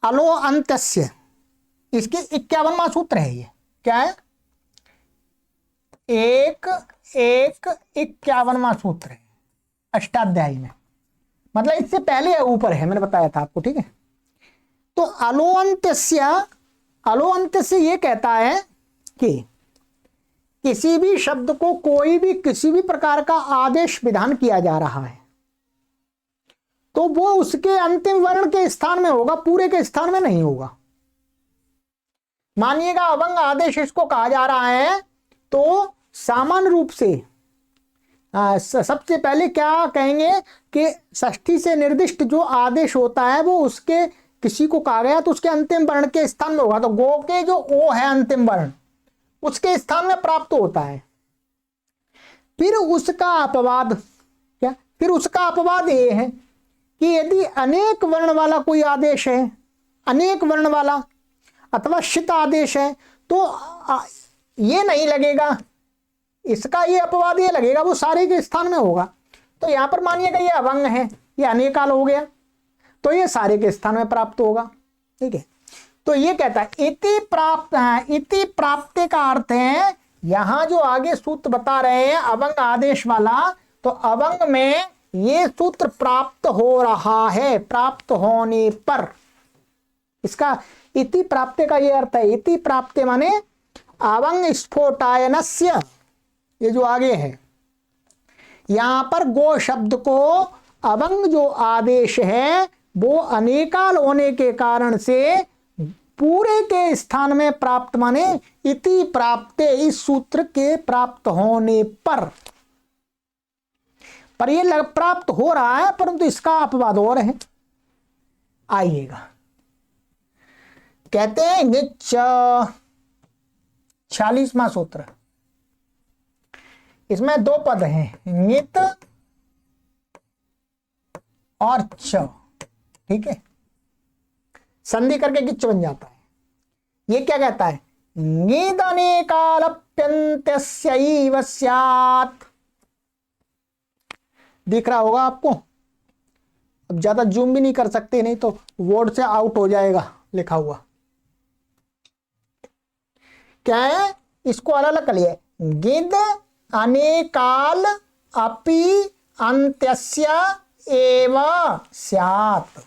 [SPEAKER 1] अलो अंत्यस्य, इसके 51वां सूत्र है, ये क्या है, 51वां सूत्र है अष्टाध्यायी में, मतलब इससे पहले ऊपर है, मैंने बताया था आपको, ठीक है। तो अलोअंत्यस्य ये कहता है कि किसी भी शब्द को कोई भी किसी भी प्रकार का आदेश विधान किया जा रहा है तो वो उसके अंतिम वर्ण के स्थान में होगा, पूरे के स्थान में नहीं होगा। मानिएगा अवंग आदेश इसको कहा जा रहा है तो सामान्य रूप से सबसे पहले क्या कहेंगे कि षष्ठी से निर्दिष्ट जो आदेश होता है वो उसके किसी को कहा गया तो उसके अंतिम वर्ण के स्थान में होगा। तो गो के जो ओ है अंतिम वर्ण उसके स्थान में प्राप्त होता है। फिर उसका अपवाद क्या, फिर उसका अपवाद ये है कि यदि अनेक वर्ण वाला कोई आदेश है, अनेक वर्ण वाला अथवा शित आदेश है, तो ये नहीं लगेगा, इसका ये अपवाद ये लगेगा वो सारे के स्थान में होगा। तो यहां पर मानिएगा ये अवंग है, ये अनेकाल हो गया, तो ये सारे के स्थान में प्राप्त होगा। ठीक है, तो ये कहता है इति प्राप्त, इति प्राप्ति का अर्थ है यहां जो आगे सूत्र बता रहे हैं अवंग आदेश वाला, तो अवंग में ये सूत्र प्राप्त हो रहा है, प्राप्त होने पर। इसका इति प्राप्ति का ये अर्थ है, इति प्राप्ति माने अवंग स्फोटायनस्य, ये जो आगे है यहां पर गो शब्द को अवंग जो आदेश है वो अनेकाल होने के कारण से पूरे के स्थान में प्राप्त माने इति प्राप्ते, इस सूत्र के प्राप्त होने पर ये प्राप्त हो रहा है, परंतु इसका अपवाद और है। आइएगा कहते हैं 46वां सूत्र, इसमें दो पद हैं नित और च। ठीक है, संधि करके गिच बन जाता है। ये क्या कहता है, निदने कालप्यन्त्यस्यैव स्यात्। दिख रहा होगा आपको, अब ज्यादा जूम भी नहीं कर सकते नहीं तो वर्ड से आउट हो जाएगा लिखा हुआ। क्या है, इसको अलग अलग कर लिया, गिद अनेकाल अपि अन्त्यस्य एव स्यात्।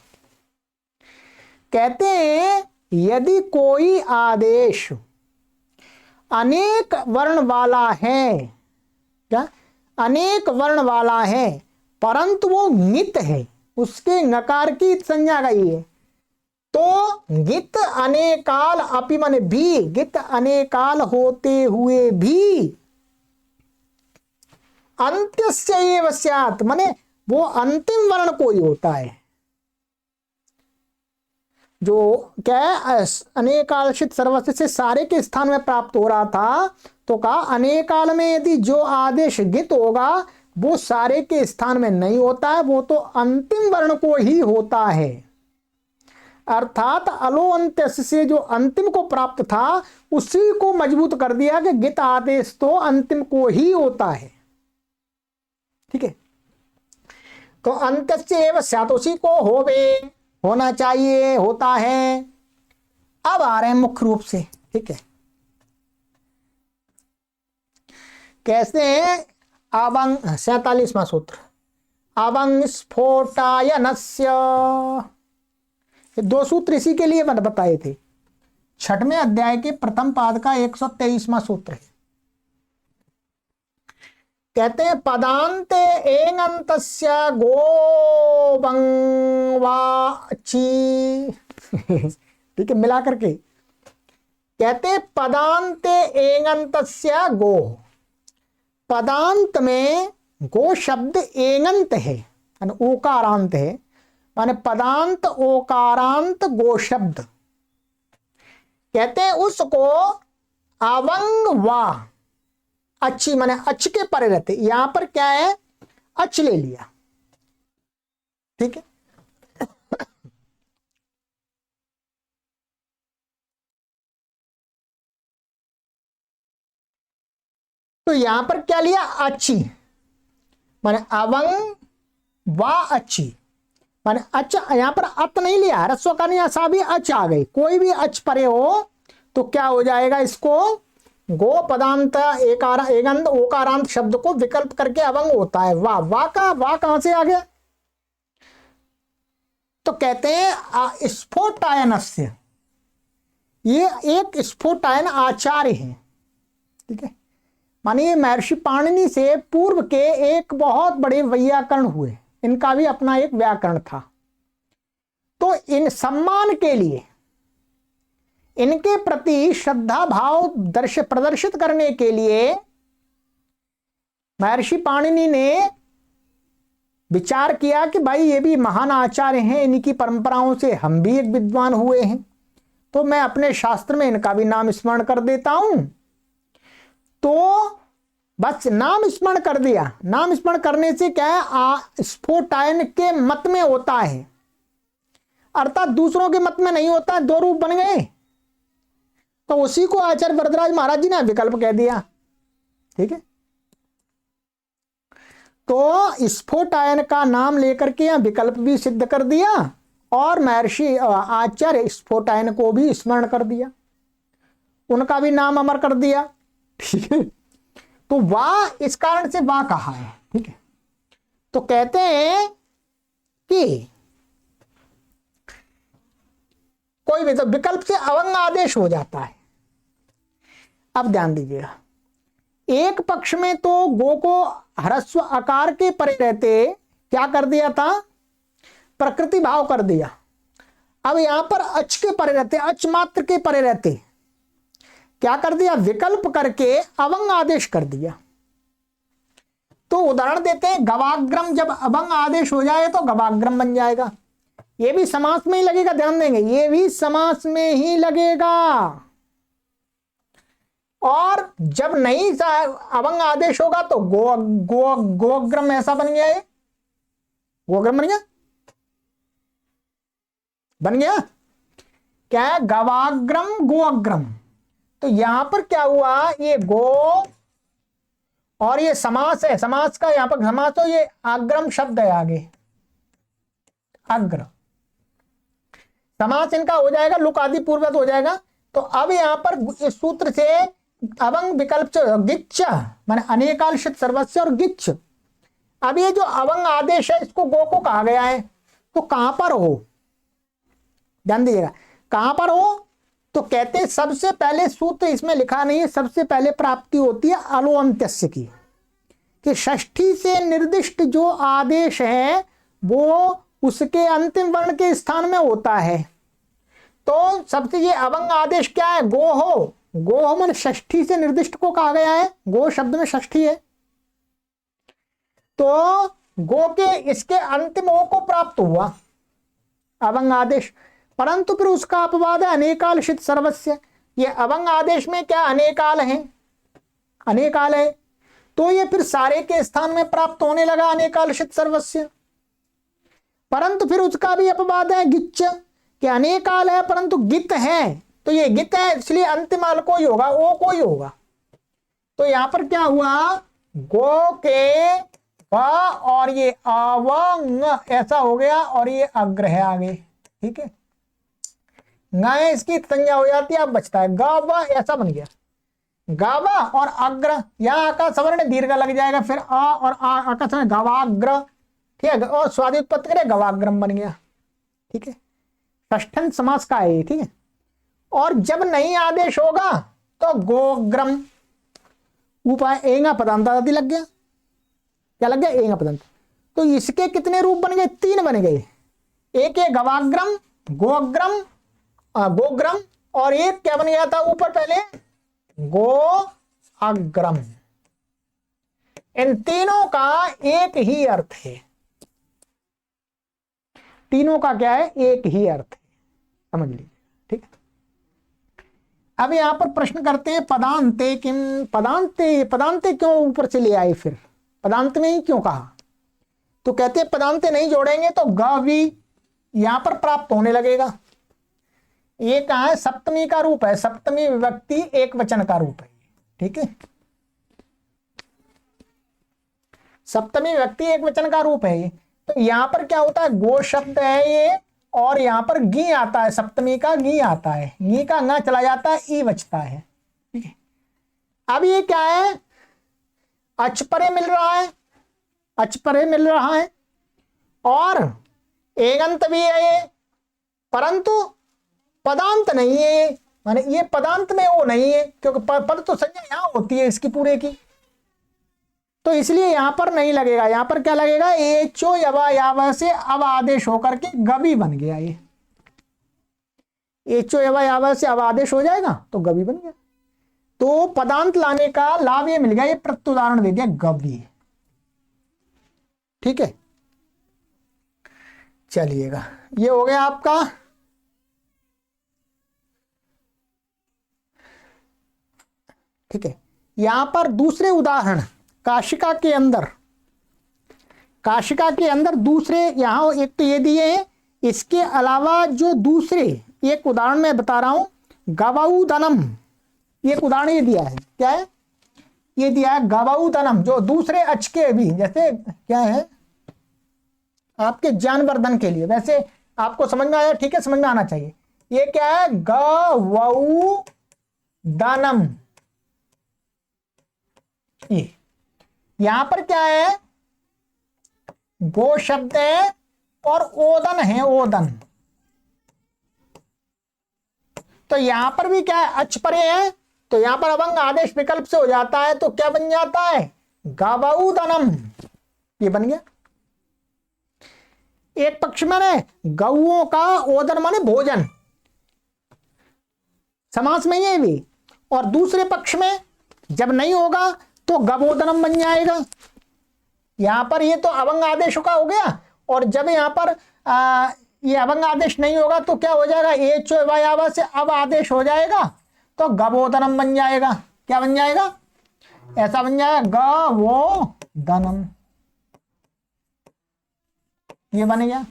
[SPEAKER 1] कहते हैं यदि कोई आदेश अनेक वर्ण वाला है, क्या अनेक वर्ण वाला है परंतु वो ङित है, उसके नकार की संज्ञा गई है, तो गित अनेकाल अपि माने भी, गित अनेकाल होते हुए भी अंत्यस्य एव स्यात् माने वो अंतिम वर्ण कोई होता है। जो क्या है, अनेकालशित सर्वस्व से सारे के स्थान में प्राप्त हो रहा था, तो कहा अनेकाल में यदि जो आदेश गित होगा वो सारे के स्थान में नहीं होता है, वो तो अंतिम वर्ण को ही होता है। अर्थात अलो अंत्य से जो अंतिम को प्राप्त था उसी को मजबूत कर दिया कि गित आदेश तो अंतिम को ही होता है। ठीक है, तो अंत्य एव स्यात् उसी को होवे, होना चाहिए, होता है। अब आ रहे हैं मुख्य रूप से। ठीक है, कैसे हैं, अवंग 47वां सूत्र, अवंग स्फोटायनस्य। दो सूत्र इसी के लिए मैंने बताए थे, 6वें अध्याय के प्रथम पाद का 123वां सूत्र है। कहते हैं पदांते एंगंतस्य गोवंग वाची। ठीक है, मिला करके कहते हैं पदांते एंगंतस्य गो, पदांत में गो शब्द एंगंत है, ओकारांत है, माने पदांत ओकारांत गो शब्द। कहते हैं उसको अवंग वा अच्छी माने अच्छ के परे रहते, यहां पर क्या है, अच्छ ले लिया। ठीक है, तो यहां पर क्या लिया, अच्छी माने अवंग वा अच्छी, माने अच्छ, यहां पर अत नहीं लिया, रस्व का नहीं, ऐसा भी अच्छ आ गई, कोई भी अच्छ परे हो तो क्या हो जाएगा, इसको गो पदांत एगंत ओकारांत शब्द को विकल्प करके अवंग होता है। वाह, वाह का वाह कहां से आ गया, तो कहते हैं स्फोटायनस्य, ये एक स्फोटायन आचार्य हैं। ठीक है, मानिए महर्षि पाणिनि से पूर्व के एक बहुत बड़े वैयाकरण हुए, इनका भी अपना एक व्याकरण था। तो इन सम्मान के लिए, इनके प्रति श्रद्धा भाव प्रदर्शित करने के लिए महर्षि पाणिनि ने विचार किया कि भाई ये भी महान आचार्य हैं, इनकी परंपराओं से हम भी एक विद्वान हुए हैं, तो मैं अपने शास्त्र में इनका भी नाम स्मरण कर देता हूं। तो बस नाम स्मरण कर दिया। नाम स्मरण करने से क्या है, स्फोटायन के मत में होता है, अर्थात दूसरों के मत में नहीं होता है, दो रूप बन गए। तो उसी को आचार्य वरदराज महाराज जी ने विकल्प कह दिया। ठीक है, तो स्फोटायन का नाम लेकर के यहां विकल्प भी सिद्ध कर दिया और महर्षि आचार्य स्फोटायन को भी स्मरण कर दिया, उनका भी नाम अमर कर दिया। ठीक है, तो वाह इस कारण से वाह कहा है। ठीक है, तो कहते हैं कि कोई भी तो विकल्प से अवंग आदेश हो जाता है। अब ध्यान दीजिएगा, एक पक्ष में तो गो को ह्रस्व आकार के परे रहते क्या कर दिया था, प्रकृति भाव कर दिया। अब यहां पर अच के परे रहते, अच मात्र के परे रहते क्या कर दिया, विकल्प करके अवंग आदेश कर दिया। तो उदाहरण देते हैं, गवाग्रम, जब अवंग आदेश हो जाए तो गवाग्रम बन जाएगा। ये भी समास में ही लगेगा, ध्यान देंगे, ये भी समास में ही लगेगा। और जब नहीं अवंग आदेश होगा तो गोग्रम ऐसा बन गया, ये गोग्रम बन गया, बन गया क्या है, गवाग्रम गोअग्रम। तो यहां पर क्या हुआ, ये गो और ये समास है, समास का यहां पर समास, तो ये अग्रम शब्द है आगे, अग्र समास इनका हो जाएगा, लुक आदि पूर्वक हो जाएगा। तो अब यहां पर इस सूत्र से अवंग विकल्प गिच्छ माने अनेकालिशित सर्वस्व और गिच्छ। अब ये जो अवंग आदेश है इसको गो को कहा गया है, तो कहां पर हो, ध्यान दीजिएगा, कहां पर हो, तो कहते हैं सबसे पहले सूत्र इसमें लिखा नहीं है, सबसे पहले प्राप्ति होती है अलो अंत्यस्य की, कि षष्ठी से निर्दिष्ट जो आदेश है वो उसके अंतिम वर्ण के स्थान में होता है। तो सबसे ये अवंग आदेश क्या है, गो हो, गो हो मन षष्ठी से निर्दिष्ट को कहा गया है, गो शब्द में षष्ठी है, तो गो के इसके अंतिम ओ को प्राप्त हुआ अवंग आदेश, परंतु फिर उसका अपवाद है अनेकालिशित सर्वस्य। ये अवंग आदेश में क्या अनेकाल है, अनेकाल है, तो ये फिर सारे के स्थान में प्राप्त होने लगा अनेकालिशित सर्वस्य। परंतु फिर उसका भी अपवाद है गिच्छ, कि अनेकाल है परंतु गित है, तो ये गित है इसलिए अंतिम अल को ही होगा, ओ को ही होगा। तो यहां पर क्या हुआ, गो के वा और ये अवंग ऐसा हो गया, और ये अग्र है आगे। ठीक है, गाय इसकी संज्ञा हो जाती है, अब बचता है गावा, ऐसा बन गया गावा और अग्र, यहां का सवर्ण दीर्घ लग जाएगा, फिर आ और आ का सवर्ण गवाग्र। ठीक है, और स्वादि उत्पत्ति करे गवाग्रम बन गया। ठीक है, षष्ठन समास का है। ठीक है, और जब नहीं आदेश होगा तो गोग्रम, ऊपर एंगा पदांत आदि लग गया, क्या लग गया, एंगा पदांत। तो इसके कितने रूप बन गए, तीन बन गए, एक है गवाग्रम, गोग्रम, गोग्रम, और एक क्या बन गया था ऊपर पहले, गो अग्रम। इन तीनों का एक ही अर्थ है, तीनों का क्या है, एक ही अर्थ है, समझ लीजिए। ठीक है, अब यहां पर प्रश्न करते हैं पदांते किम, पदांते, पदांते क्यों ऊपर से ले आए, फिर पदांत में ही क्यों कहा, तो कहते हैं पदांते नहीं जोड़ेंगे तो गवी यहां पर प्राप्त होने लगेगा। ये कहा है, सप्तमी का रूप है, सप्तमी विभक्ति एक वचन का रूप है। ठीक है, सप्तमी विभक्ति एक वचन का रूप है ये। तो यहां पर क्या होता है, गो शब्द है ये, और यहां पर गी आता है, सप्तमी का गी आता है, गी का ना चला जाता है, ई बचता है। ठीक है, अब ये क्या है, अचपरे मिल रहा है, अचपरे मिल रहा है, और एगंत भी है ये, परंतु पदांत नहीं है, माने ये पदांत में वो नहीं है, क्योंकि पद तो संज्ञा यहां होती है इसकी पूरे की, तो इसलिए यहां पर नहीं लगेगा। यहां पर क्या लगेगा, एचो यवा यावा से अब आदेश होकर के गवी बन गया, ये एचो यवा यावा से अब आदेश हो जाएगा तो गवी बन गया। तो पदांत लाने का लाभ ये मिल गया, ये प्रत्युदाहरण दे दिया गव्य। ठीक है, चलिएगा, ये हो गया आपका। ठीक है, यहां पर दूसरे उदाहरण काशिका के अंदर, काशिका के अंदर दूसरे यहां एक तो ये दिए हैं, इसके अलावा जो दूसरे एक उदाहरण मैं बता रहा हूं, गवाउदनम, ये एक उदाहरण ये दिया है। क्या है ये दिया है? गवाउदनम, जो दूसरे अचके भी, जैसे क्या है आपके ज्ञानवर्धन के लिए, वैसे आपको समझ में आया? ठीक है, समझ में आना चाहिए। ये क्या है? गवाउदनम। ये यहां पर क्या है? गो शब्द है और ओदन है, ओदन। तो यहां पर भी क्या है? अच परे है, तो यहां पर अवंग आदेश विकल्प से हो जाता है, तो क्या बन जाता है? गवाउदनम, ये बन गया। एक पक्ष में गौओं का, ओदन माने भोजन, समास में ये भी, और दूसरे पक्ष में जब नहीं होगा तो गवोदनम बन जाएगा। यहां पर ये तो अवंग आदेश का हो गया, और जब यहां पर ये अवंग आदेश नहीं होगा तो क्या हो जाएगा? एच वायावा से अब आदेश हो जाएगा, तो गवोदनम बन जाएगा। क्या बन जाएगा? ऐसा बन जाएगा गवोदनम, ये बन गया।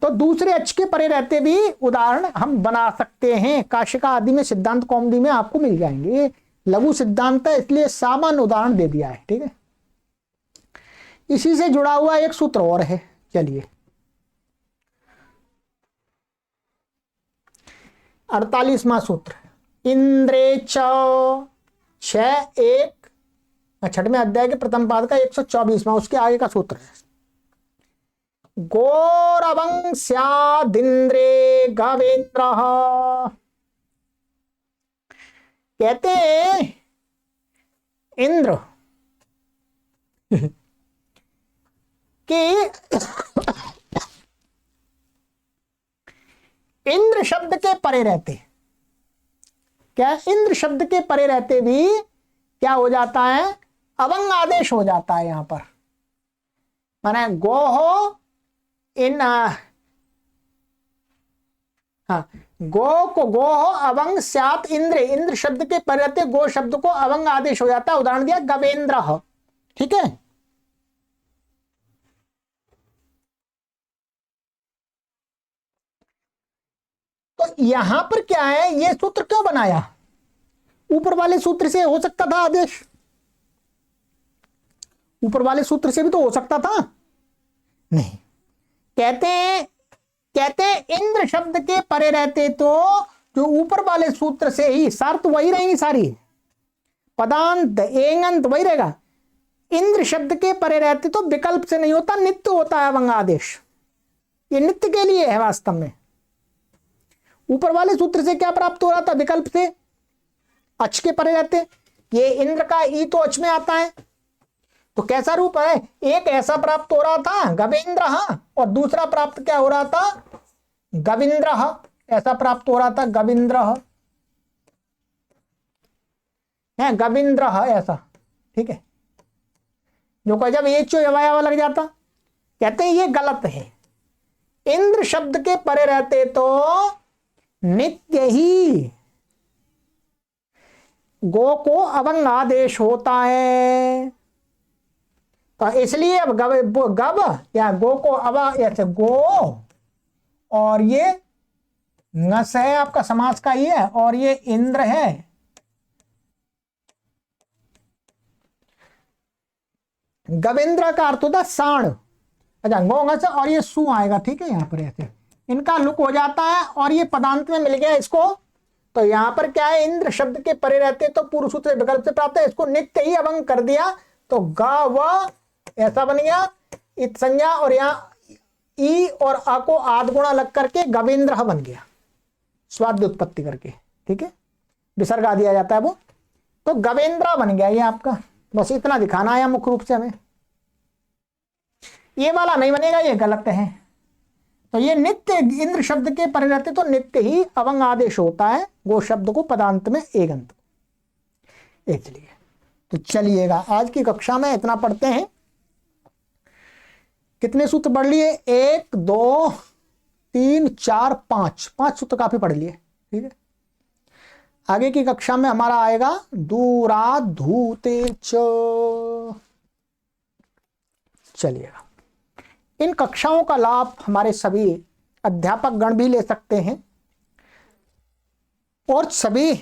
[SPEAKER 1] तो दूसरे अच के परे रहते भी उदाहरण हम बना सकते हैं, काशिका आदि में, सिद्धांत कौमुदी में आपको मिल जाएंगे। ये लघु सिद्धांत है, इसलिए सामान्य उदाहरण दे दिया है। ठीक है, इसी से जुड़ा हुआ एक सूत्र और है, चलिए 48वां सूत्र, इंद्रे च 6:1 छठवें अध्याय के प्रथम पाद का 124वां, उसके आगे का सूत्र है। गौरवं स्यादिन्द्रे गवेन्द्रः, कहते हैं इंद्र कि इंद्र शब्द के परे रहते, क्या इंद्र शब्द के परे रहते भी क्या हो जाता है? अवंग आदेश हो जाता है। यहां पर माने गो हो, इन हाँ, गो को गो हो अवंग स्यात् इंद्र, इंद्र शब्द के परे रहते गो शब्द को अवंग आदेश हो जाता है। उदाहरण दिया गवेन्द्र। ठीक है, तो यहां पर क्या है? ये सूत्र क्यों बनाया? ऊपर वाले सूत्र से हो सकता था आदेश, ऊपर वाले सूत्र से भी तो हो सकता था, नहीं। कहते इंद्र शब्द के परे रहते तो जो ऊपर वाले सूत्र से ही शर्त वही रहेंगी सारी, पदांत एंगंत वही रहेगा। इंद्र शब्द के परे रहते तो विकल्प से नहीं होता, नित्य होता है अवंग आदेश। ये नित्य के लिए है वास्तव में। ऊपर वाले सूत्र से क्या प्राप्त हो रहा था? विकल्प से, अच के परे रहते। ये इंद्र का ई तो अच में आता है, तो कैसा रूप है? एक ऐसा प्राप्त हो रहा था गवेन्द्र, और दूसरा प्राप्त क्या हो रहा था? गविंद्र, ऐसा प्राप्त हो रहा था गविंद्र है, गविंद्र ऐसा। ठीक है, जो को जब ये चो लग जाता, कहते हैं ये गलत है। इंद्र शब्द के परे रहते तो नित्य ही गो को अवंग आदेश होता है, तो इसलिए अब गब या गो को अवा, ऐसे गो, और ये नस है आपका समास का ये, और ये इंद्र है। गवेंद्र का अर्थ होता साण, अच्छा गो ngस और ये सु आएगा। ठीक है, यहां पर ऐसे इनका लुक हो जाता है, और ये पदांत में मिल गया इसको। तो यहां पर क्या है? इंद्र शब्द के परे रहते तो पूर्व सूत्र विकल्प से प्राप्त है, इसको नित्य ही अवंग कर दिया, तो गा व ऐसा बन गया इत संज्ञा, और यहाँ ई और आ को आध गुणा लग करके गवेंद्र बन गया, स्वाद उत्पत्ति करके। ठीक है, विसर्ग आ दिया जाता है वो, तो गवेंद्र बन गया ये आपका। बस इतना दिखाना है मुख्य रूप से हमें, ये वाला नहीं बनेगा, ये गलत है। तो ये नित्य इंद्र शब्द के परिवर्तित तो नित्य ही अवंग आदेश होता है, गो शब्द को पदांत में एगंत, इसलिए। तो चलिएगा आज की कक्षा में इतना पढ़ते हैं। कितने सूत्र पढ़ लिए? 1 2 3 4 5 सूत्र काफी पढ़ लिए, ठीक है। आगे की कक्षा में हमारा आएगा दूराधूते च। चलिएगा, इन कक्षाओं का लाभ हमारे सभी अध्यापक गण भी ले सकते हैं और सभी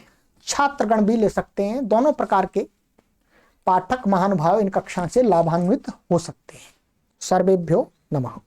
[SPEAKER 1] छात्रगण भी ले सकते हैं। दोनों प्रकार के पाठक महानुभाव इन कक्षा से लाभान्वित हो सकते हैं। सर्वेभ्यो नमः।